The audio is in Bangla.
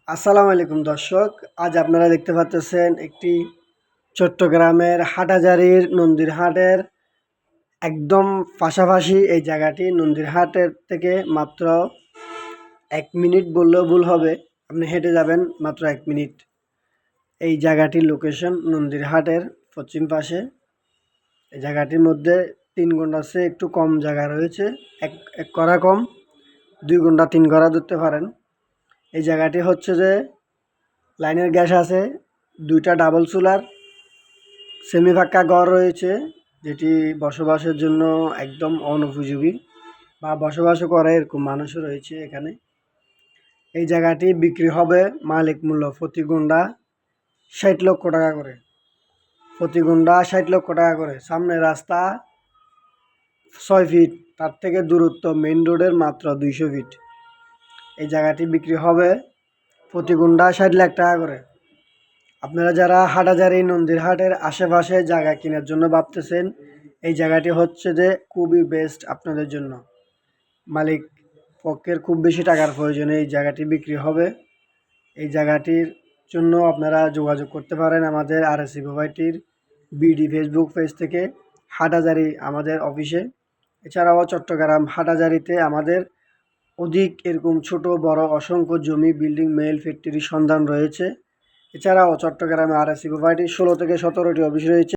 আসসালামু আলাইকুম দর্শক। আজ আপনারা দেখতে পাচ্ছেন একটি চট্টগ্রামের হাটহাজারীর নন্দীরহাটের একদম পাশাপাশি এই জায়গাটি। নন্দীরহাটের থেকে মাত্র 1 মিনিট বললেও ভুল হবে, আপনি হেঁটে যাবেন মাত্র 1 মিনিট। এই জায়গাটির লোকেশন নন্দীরহাটের পশ্চিম পাশে। এই জায়গাটির মধ্যে 3 ঘন্টার চেয়ে একটু কম জায়গা রয়েছে, এক করা কম, 2 ঘন্টা 3 ঘন্টা ধরতে পারেন। এই জায়গাটি হচ্ছে যে লাইনের গ্যাস আছে, 2টা ডাবল চুলার, সেমি পাক্কা ঘর রয়েছে, যেটি বসবাসের জন্য একদম অনুপযোগী বা বসবাসও করে এরকম মানুষও রয়েছে এখানে। এই জায়গাটি বিক্রি হবে মালিক মূল্য প্রতি গুন্ডা 60 লক্ষ টাকা করে। প্রতি গুন্ডা 60 লক্ষ টাকা করে। সামনে রাস্তা 6 ফিট, তার থেকে দূরত্ব মেইন রোডের মাত্র 200 ফিট। এই জায়গাটি বিক্রি হবে প্রতি গুন্ডা 60 লাখ টাকা করে। আপনারা যারা হাটহাজারী নন্দীরহাটের আশেপাশে জায়গা কেনার জন্য ভাবতেছেন, এই জায়গাটি হচ্ছে যে খুবই বেস্ট আপনাদের জন্য। মালিক পক্ষের খুব বেশি টাকার প্রয়োজনে এই জায়গাটি বিক্রি হবে। এই জায়গাটির জন্য আপনারা যোগাযোগ করতে পারেন আমাদের RSC প্রোভাইডটির বিডি ফেসবুক পেজ থেকে, হাটহাজারী আমাদের অফিসে। এছাড়াও চট্টগ্রাম হাটহাজারীতে আমাদের অধিক এরকম ছোট বড় অসংখ্য জমি, বিল্ডিং, মেল ফ্যাক্টরির সন্ধান রয়েছে। এছাড়াও চট্টগ্রামে RSC প্রোভাইডটির 16 থেকে 17টি অফিস রয়েছে।